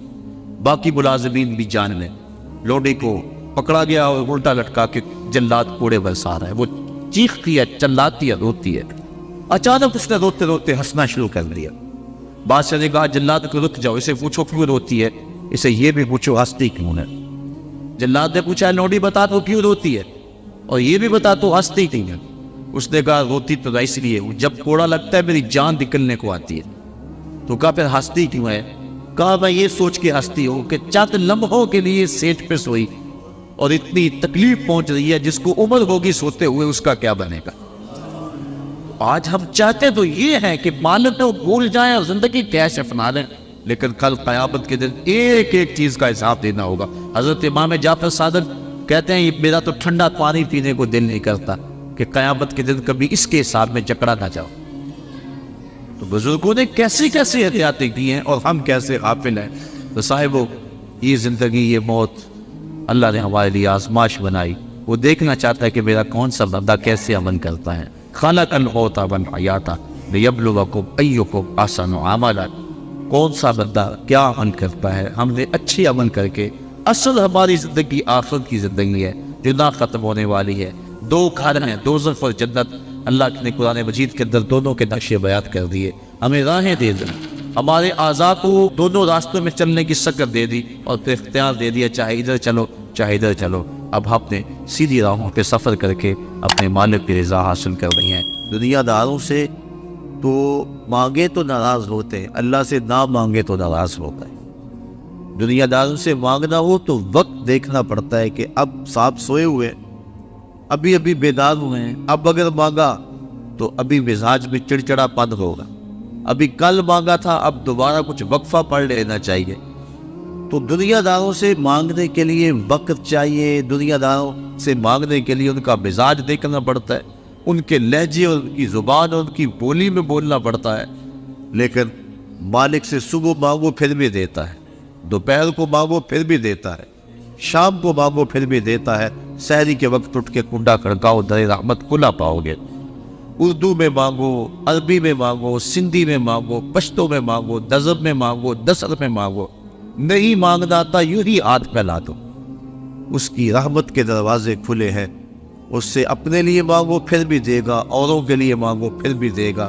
باقی ملازمین بھی جان لیں۔ لونڈی کو پکڑا گیا اور الٹا لٹکا کے جلاد کوڑے برسا رہا ہے، وہ چیختی ہے، چلاتی ہے، روتی ہے۔ اچانک اس نے روتے روتے ہنسنا شروع کر دیا۔ بادشاہ نے کہا جلاد کو رک جاؤ، اسے پوچھو کیوں روتی ہے، اسے یہ بھی پوچھو ہنستی کیوں ہے۔ جلاد نے پوچھا لونڈی بتا تو کیوں روتی ہے، اور یہ بھی بتا تو ہنستی کیوں ہے۔ اس نے کہا روتی تو اس لیے ہوں، جب کوڑا لگتا ہے میری جان نکلنے کو آتی ہے۔ تو کہا پھر ہنستی کیوں ہے؟ کہا میں یہ سوچ کے ہنستی ہوں کہ چند لمحوں کے لیے سیٹ پہ سوئی اور اتنی تکلیف پہنچ رہی ہے، جس کو عمر ہوگی سوتے ہوئے اس کا کیا بنے گا۔ آج ہم چاہتے تو یہ ہے کہ مالک کو بھول جائیں اور زندگی کیش اپنا لیں، لیکن کل قیامت کے دن ایک ایک چیز کا حساب دینا ہوگا۔ حضرت امام جعفر صادق کہتے ہیں میرا تو ٹھنڈا پانی پینے کو دل نہیں کرتا کہ قیامت کے دن کبھی اس کے حساب میں جکڑا نہ جاؤ۔ تو بزرگوں نے کیسی کیسی احتیاطیں کی ہیں اور ہم کیسے غافل ہیں. تو صاحبو یہ زندگی یہ موت اللہ نے ہمارے لیے آزمائش بنائی. وہ دیکھنا چاہتا ہے کہ میرا کون سا بندہ کیسے عمل کرتا ہے. خلق الموت والحیات لیبلوکم ایکم احسن عملا. کون سا بندہ کیا عمل کرتا ہے. ہم نے اچھے عمل کر کے اصل ہماری زندگی آخرت کی زندگی ہے جو نہ ختم ہونے والی ہے. دو گھر ہیں دوزخ اور جنت. اللہ نے قرآن مجید کے اندر دونوں کے نقشے بیان کر دیے. ہمیں راہیں دے دی, ہمارے اعضاء کو دونوں راستوں میں چلنے کی شکل دے دی اور پھر اختیار دے دیا چاہے ادھر چلو چاہے ادھر چلو. اب ہم نے سیدھی راہوں پہ سفر کر کے اپنے مالک کی رضا حاصل کر رہی ہیں. دنیا داروں سے تو مانگے تو ناراض ہوتے ہیں, اللہ سے نہ مانگے تو ناراض ہوتا ہے. دنیا داروں سے مانگنا ہو تو وقت دیکھنا پڑتا ہے کہ اب صاحب سوئے ہوئے ابھی ابھی بیدار ہوئے ہیں, اب اگر مانگا تو ابھی مزاج میں چڑچڑا پن ہوگا. ابھی کل مانگا تھا اب دوبارہ کچھ وقفہ پڑھ لینا چاہیے. تو دنیا داروں سے مانگنے کے لیے وقت چاہیے. دنیا داروں سے مانگنے کے لیے ان کا مزاج دیکھنا پڑتا ہے, ان کے لہجے اور ان کی زبان اور ان کی بولی میں بولنا پڑتا ہے. لیکن مالک سے صبح مانگو پھر بھی دیتا ہے, دوپہر کو مانگو پھر بھی دیتا ہے, شام کو مانگو پھر بھی دیتا ہے. سحری کے وقت اٹھ کے کنڈا کھڑکاؤ در رحمت کھلا پاؤ گے. اردو میں مانگو, عربی میں مانگو, سندھی میں مانگو, پشتو میں مانگو, نظم میں مانگو, نثر میں مانگو. نہیں مانگنا آتا یوں ہی ہاتھ پھیلا دو. اس کی رحمت کے دروازے کھلے ہیں. اس سے اپنے لیے مانگو پھر بھی دے گا, اوروں کے لیے مانگو پھر بھی دے گا.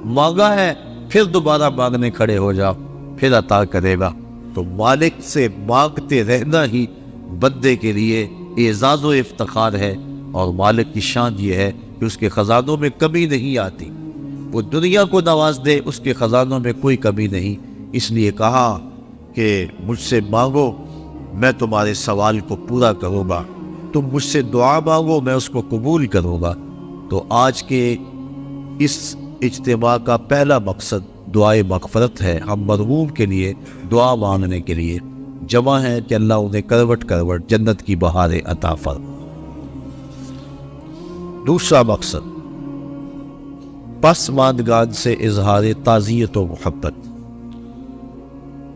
مانگا ہے پھر دوبارہ مانگنے کھڑے ہو جاؤ پھر عطا کرے گا. تو مالک سے مانگتے رہنا ہی بندے کے لیے اعزاز و افتخار ہے. اور مالک کی شان یہ ہے کہ اس کے خزانوں میں کمی نہیں آتی. وہ دنیا کو نواز دے اس کے خزانوں میں کوئی کمی نہیں. اس لیے کہا کہ مجھ سے مانگو میں تمہارے سوال کو پورا کروں گا, تم مجھ سے دعا مانگو میں اس کو قبول کروں گا. تو آج کے اس اجتماع کا پہلا مقصد دعائے مغفرت ہے. ہم مرحوم کے لیے دعا مانگنے کے لیے جمع ہے کہ اللہ انہیں کروٹ کروٹ جنت کی بہاریں عطا فرمائے. دوسرا مقصد پسماندگان سے اظہار تعزیت و محبت.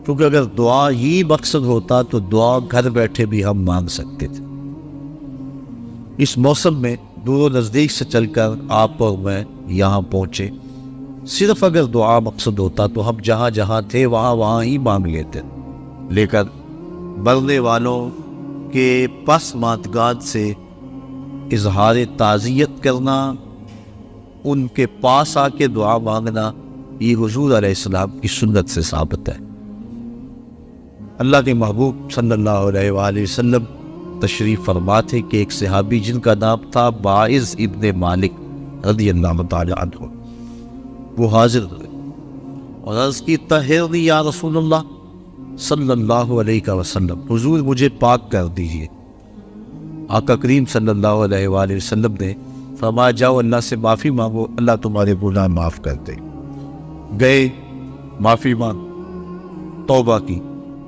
کیونکہ اگر دعا ہی مقصد ہوتا تو دعا گھر بیٹھے بھی ہم مانگ سکتے تھے. اس موسم میں دور و نزدیک سے چل کر آپ اور میں یہاں پہنچے. صرف اگر دعا مقصد ہوتا تو ہم جہاں جہاں تھے وہاں ہی مانگ لیتے. لیکن مرنے والوں کے پسماندگان سے اظہار تعزیت کرنا, ان کے پاس آ کے دعا مانگنا, یہ حضور علیہ السلام کی سنت سے ثابت ہے. اللہ کے محبوب صلی اللہ علیہ وآلہ وسلم تشریف فرما تھے کہ ایک صحابی جن کا نام تھا باعث ابن مالک رضی اللہ تعالی عنہ, وہ حاضر ہوئے اور عرض کی طہرنی یا رسول اللہ صلی اللہ علیہ وسلم, حضور مجھے پاک کر دیجئے. آقا کریم صلی اللہ علیہ وآلہ وسلم نے فرمایا جاؤ اللہ سے معافی مانگو اللہ تمہارے گناہ معاف کر دے. گئے معافی مانگ توبہ کی,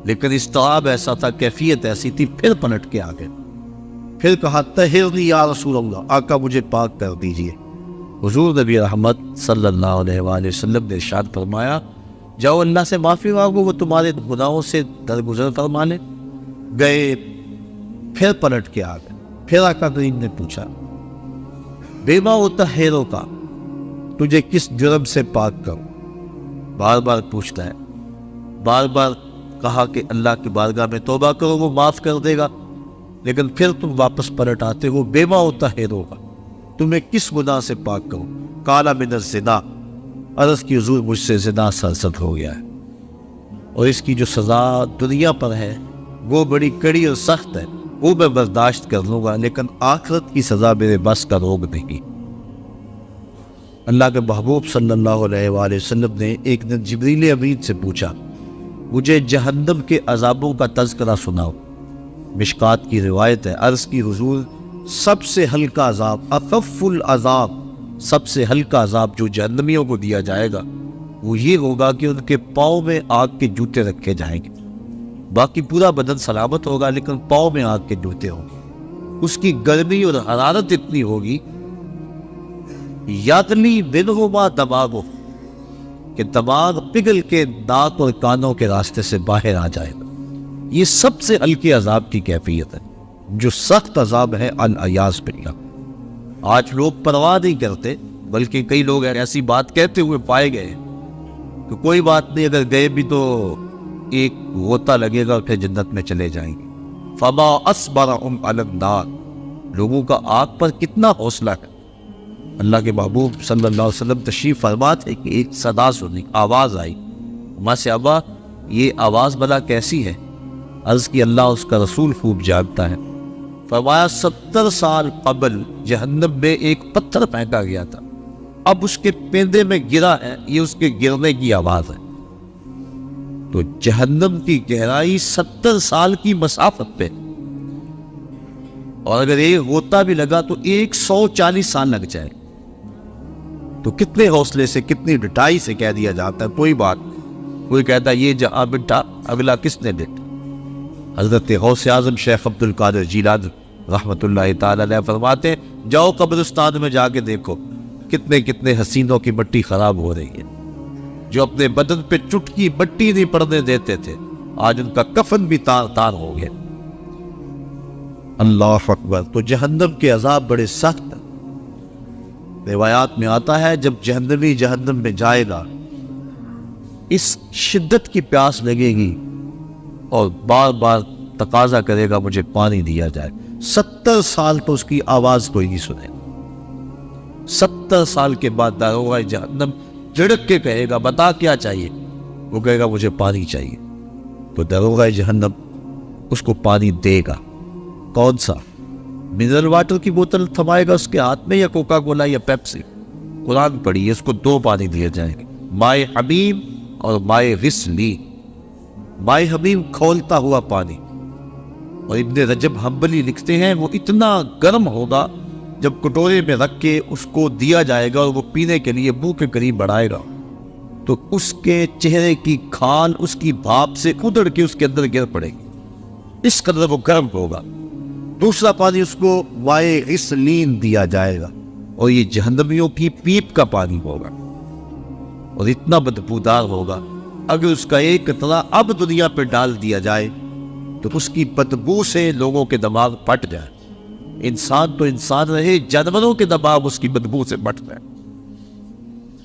لیکن استعاب ایسا تھا, کیفیت ایسی تھی, پھر پلٹ کے آ گئے. پھر کہا طہرنی یا رسول اللہ, آقا مجھے پاک کر دیجئے. حضور نبی رحمت صلی اللہ علیہ وآلہ وسلم نے ارشاد فرمایا جاؤ اللہ سے معافی مانگو وہ تمہارے گناہوں سے درگزر فرما لے. گئے پھر پلٹ کے آ گئے. پھر آقا کریم نے پوچھا بیما اطہرو کا, تجھے کس جرم سے پاک کروں. بار بار پوچھتا ہے, بار بار کہا کہ اللہ کی بارگاہ میں توبہ کرو وہ معاف کر دے گا. لیکن پھر تم واپس پلٹ آتے ہو بیما اطہرو کا, تمہیں کس گناہ سے پاک کروں. قال من الزنا, عرض کی حضور مجھ سے زنا سرزد ہو گیا ہے اور اس کی جو سزا دنیا پر ہے وہ بڑی کڑی اور سخت ہے, وہ میں برداشت کر لوں گا, لیکن آخرت کی سزا میرے بس کا روگ نہیں. اللہ کے محبوب صلی اللہ علیہ وآلہ وسلم نے ایک دن جبریل امین سے پوچھا مجھے جہنم کے عذابوں کا تذکرہ سناؤ. مشکات کی روایت ہے, عرض کی حضور سب سے ہلکا عذاب, اخف العذاب, سب سے ہلکا عذاب جو جہنمیوں کو دیا جائے گا وہ یہ ہوگا کہ ان کے پاؤں میں آگ کے جوتے رکھے جائیں گے. باقی پورا بدن سلامت ہوگا لیکن پاؤں میں آگ کے جوتے ہوں گے. اس کی گرمی اور حرارت اتنی ہوگی یادلی منہما دماغو, کہ دماغ پگھل کے ناک اور کانوں کے راستے سے باہر آ جائے گا۔ یہ سب سے ہلکے عذاب کی کیفیت ہے۔ جو سخت عذاب ہے العیاذ باللہ، آج لوگ پرواہ نہیں کرتے، بلکہ کئی لوگ ایسی بات کہتے ہوئے پائے گئے کہ کوئی بات نہیں، اگر گئے بھی تو ایک غوطہ لگے گا اور پھر جنت میں چلے جائیں گے۔ فما اصبرهم علی النار، لوگوں کا آگ پر کتنا حوصلہ ہے۔ اللہ کے محبوب صلی اللہ علیہ وسلم تشریف فرما تھے کہ ایک صدا سنی، آواز آئی، ماں سے ابا یہ آواز بلا کیسی ہے؟ عرض کی اللہ اس کا رسول خوب جانتا ہے۔ فرمایا 70 سال قبل جہنم میں ایک پتھر پھینکا گیا تھا، اب اس کے پیندے میں گرا ہے، یہ اس کے گرنے کی آواز ہے۔ تو جہنم کی گہرائی 70 سال کی مسافت پہ، اور اگر ایک غوطہ بھی لگا تو 140 سال لگ جائے، تو کتنے حوصلے سے، کتنی ڈٹائی سے کہہ دیا جاتا ہے کوئی بات۔ کوئی کہتا ہے یہ جہاں بٹھا اگلا کس نے ڈٹا؟ حضرت غوث اعظم شیخ عبد القادر جیلانی رحمۃ اللہ تعالی علیہ فرماتے ہیں جاؤ قبرستان میں جا کے دیکھو کتنے کتنے حسینوں کی مٹی خراب ہو رہی ہے، جو اپنے بدن پہ چٹکی مٹی نہیں پڑنے دیتے تھے، آج ان کا کفن بھی تار تار ہو گیا۔ اللہ اکبر۔ تو جہنم کے عذاب بڑے سخت ہیں۔ روایات میں آتا ہے جب جہنمی جہنم میں جائے گا، اس شدت کی پیاس لگے گی اور بار بار تقاضا کرے گا مجھے پانی دیا جائے۔ 70 سال تو اس کی آواز کوئی نہیں سنے۔ 70 سال کے بعد داروغہ جہنم جھڑک کے کہے گا بتا کیا چاہیے؟ وہ کہے گا مجھے پانی چاہیے۔ تو داروغہ جہنم اس کو پانی دے گا۔ کون سا؟ منرل واٹر کی بوتل تھمائے گا اس کے ہاتھ میں، یا کوکا کولا یا پیپسی؟ قرآن پڑھیے، اس کو 2 پانی دیے جائیں گے، مائے حمیم اور مائے غسلین۔ مائے حمیم کھولتا ہوا پانی، اور ابن رجب حنبلی لکھتے ہیں وہ اتنا گرم ہوگا جب کٹورے میں رکھ کے اس کو دیا جائے گا اور وہ پینے کے لیے منہ کے قریب بڑھائے گا تو اس کے چہرے کی کھال اس کی بھاپ سے ادڑ کے اس کے اندر گر پڑے گی، اس قدر وہ گرم ہوگا۔ دوسرا پانی اس کو مائے غسلین دیا جائے گا، اور یہ جہنمیوں کی پیپ کا پانی ہوگا، اور اتنا بدبودار ہوگا اگر اس کا ایک قطرہ اب دنیا پہ ڈال دیا جائے تو اس کی بدبو سے لوگوں کے دماغ پھٹ جائے۔ انسان تو انسان رہے، جانوروں کے دماغ اس کی بدبو سے پھٹ جائے۔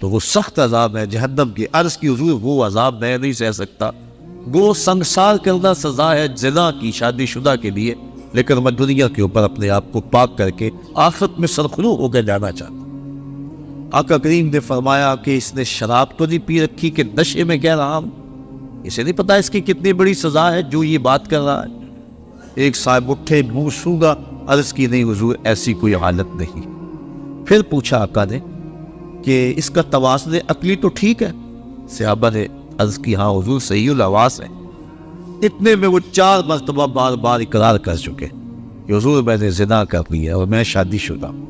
تو وہ سخت عذاب ہے جہنم کی۔ عرض کی حضور وہ عذاب میں نہیں سہ سکتا، وہ سنگسار کرنا سزا ہے زنا کی شادی شدہ کے لیے، لیکن میں دنیا کے اوپر اپنے آپ کو پاک کر کے آخرت میں سرخرو ہو کے جانا چاہتا ہوں۔ آقا کریم نے فرمایا کہ اس نے شراب تو نہیں پی رکھی کہ نشے میں کہہ رہا ہوں؟ اسے نہیں پتا اس کی کتنی بڑی سزا ہے جو یہ بات کر رہا ہے؟ ایک صاحب اٹھے منہ سونگا، عرض کی نہیں حضور ایسی کوئی حالت نہیں۔ پھر پوچھا آقا نے کہ اس کا توازن عقلی تو ٹھیک ہے؟ صحابہ نے عرض کی ہاں حضور صحیح الحواس ہے۔ اتنے میں وہ 4 مرتبہ بار بار اقرار کر چکے کہ حضور میں نے زنا کر لیا اور میں شادی شدہ ہوں۔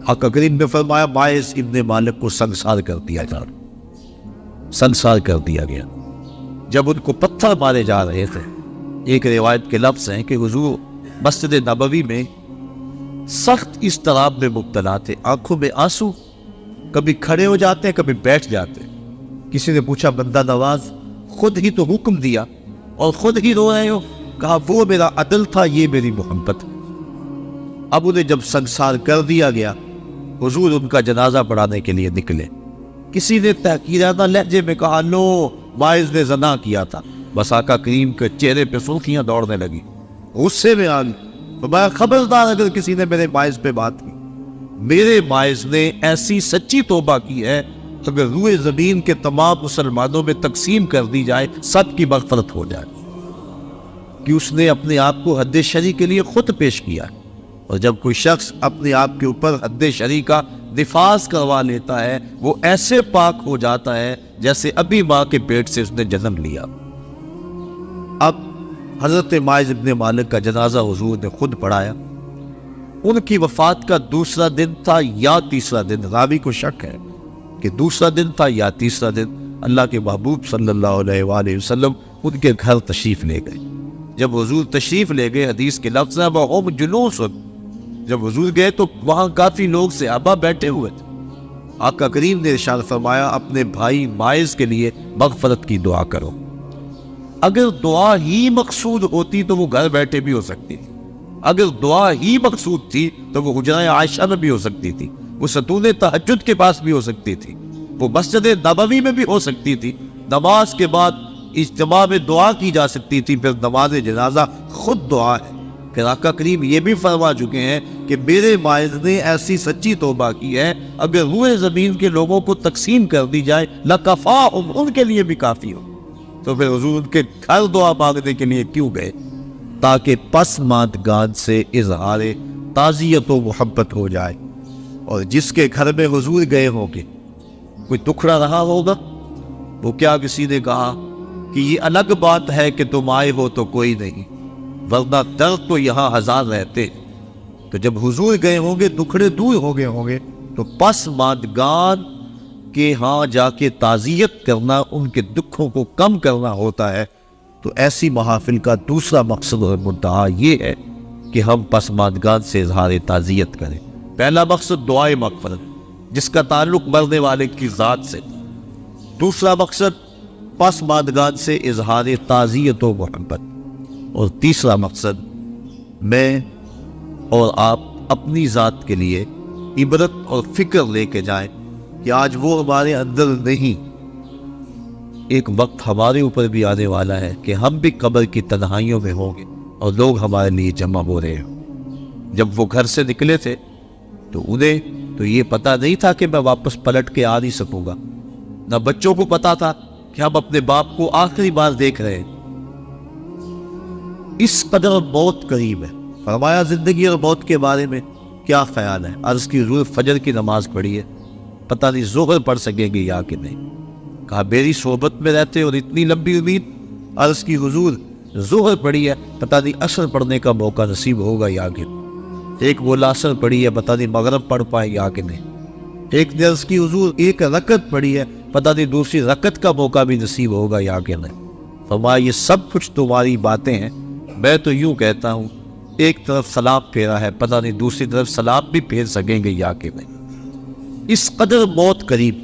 آقا کریم نے فرمایا باعث ابن مالک کو سنگسار کر دیا جا رہا، سنگسار کر دیا گیا۔ جب ان کو پتھر مارے جا رہے تھے، ایک روایت کے لفظ ہیں کہ حضور مسجد نبوی میں سخت اضطراب میں مبتلا تھے، آنکھوں میں آنسو، کبھی کھڑے ہو جاتے ہیں کبھی بیٹھ جاتے ہیں۔ کسی نے پوچھا بندہ نواز خود ہی تو حکم دیا اور خود ہی رو رہے ہو؟ کہا وہ میرا عدل تھا، یہ میری محبت۔ اب انہیں جب سنگسار کر دیا گیا، حضور ان کا جنازہ پڑھانے کے لیے نکلے۔ کسی نے تحقیرانہ لہجے میں کہا لو باعث نے زنا کیا تھا، بس آقا کریم کے چہرے پہ سرخیاں دوڑنے لگی، غصے میں آ گئی۔ میں خبردار اگر کسی نے میرے باعث پہ بات کی، میرے باعث نے ایسی سچی توبہ کی ہے اگر روئے زمین کے تمام مسلمانوں میں تقسیم کر دی جائے سب کی مغفرت ہو جائے، کہ اس نے اپنے آپ کو حد شرعی کے لیے خود پیش کیا۔ اور جب کوئی شخص اپنے آپ کے اوپر حد شرعی کا نفاذ کروا لیتا ہے وہ ایسے پاک ہو جاتا ہے جیسے ابھی ماں کے پیٹ سے اس نے جنم لیا۔ اب حضرت ماعز ابن مالک کا جنازہ حضور نے خود پڑھایا۔ ان کی وفات کا دوسرا دن تھا یا تیسرا دن، راوی کو شک ہے کہ دوسرا دن تھا یا تیسرا دن۔ اللہ کے محبوب صلی اللہ علیہ وآلہ وسلم ان کے گھر تشریف لے گئے۔ جب حضور تشریف لے گئے، حدیث کے لفظ ہیں وَهُمْ جُلُوسٌ، جب حضور گئے تو وہاں کافی لوگ صحابہ بیٹھے ہوئے تھے۔ آقا کریم نے ارشاد فرمایا اپنے بھائی مائز کے لیے مغفرت کی دعا کرو۔ اگر دعا ہی مقصود ہوتی تو وہ گھر بیٹھے بھی ہو سکتی تھی، اگر دعا ہی مقصود تھی تو وہ حجرہ عائشہ میں بھی ہو سکتی تھی، وہ ستون تہجد کے پاس بھی ہو سکتی تھی، وہ مسجد نبوی میں بھی ہو سکتی تھی، نماز کے بعد اجتماع میں دعا کی جا سکتی تھی، پھر نماز جنازہ خود دعا ہے۔ پھر آقا کریم یہ بھی فرما چکے ہیں کہ میرے مائز نے ایسی سچی توبہ کی ہے، اگر روئے زمین کے لوگوں کو تقسیم کر دی جائے لَکَفَاهُمْ، ان کے لیے بھی کافی ہو۔ تو پھر حضور ان کے گھر دعا مانگنے کے لیے کیوں گئے؟ تاکہ پسماندگان سے اظہار تعزیت و محبت ہو جائے، اور جس کے گھر میں حضور گئے ہوں گے کوئی دکھڑا رہا ہوگا، وہ کیا کسی نے کہا کہ یہ الگ بات ہے کہ تم آئے ہو تو کوئی نہیں، ورنہ درد تو یہاں ہزار رہتے۔ تو جب حضور گئے ہوں گے دکھڑے دور ہو گئے ہوں گے، تو پسماندگان کے ہاں جا کے تعزیت کرنا، ان کے دکھوں کو کم کرنا ہوتا ہے۔ تو ایسی محافل کا دوسرا مقصد اور منتہا یہ ہے کہ ہم پسماندگان سے اظہار تعزیت کریں۔ پہلا مقصد دعائے مغفرت جس کا تعلق مرنے والے کی ذات سے، دوسرا مقصد پسماندگان سے اظہار تعزیت و محبت، اور تیسرا مقصد میں اور آپ اپنی ذات کے لیے عبرت اور فکر لے کے جائیں کہ آج وہ ہمارے اندر نہیں، ایک وقت ہمارے اوپر بھی آنے والا ہے کہ ہم بھی قبر کی تنہائیوں میں ہوں گے اور لوگ ہمارے لیے جمع ہو رہے ہیں۔ جب وہ گھر سے نکلے تھے تو انہیں تو یہ پتہ نہیں تھا کہ میں واپس پلٹ کے آ نہیں سکوں گا، نہ بچوں کو پتا تھا کہ ہم اپنے باپ کو آخری بار دیکھ رہے ہیں۔ اس قدر موت قریب ہے۔ فرمایا زندگی اور موت کے بارے میں کیا خیال ہے؟ عرض کی حضور فجر کی نماز پڑھی ہے، پتہ نہیں ظہر پڑھ سکیں گے یا کہ نہیں۔ کہا میری صحبت میں رہتے اور اتنی لمبی امید؟ عرض کی حضور ظہر پڑھی ہے، پتہ نہیں عصر پڑھنے کا موقع نصیب ہوگا یا کہ نہیں۔ ایک بولا عصر پڑھی ہے، پتہ نہیں مغرب پڑھ پائے یا کہ نہیں۔ ایک نے عرض کی حضور ایک رکعت پڑھی ہے، پتہ نہیں دوسری رکعت کا موقع بھی نصیب ہوگا یا کہ نہیں۔ فرمایا یہ سب کچھ تمہاری باتیں ہیں، میں تو یوں کہتا ہوں ایک طرف سلام پھیرا ہے، پتہ نہیں دوسری طرف سلام بھی پھیر سکیں گے یا کہ نہیں۔ اس قدر موت قریب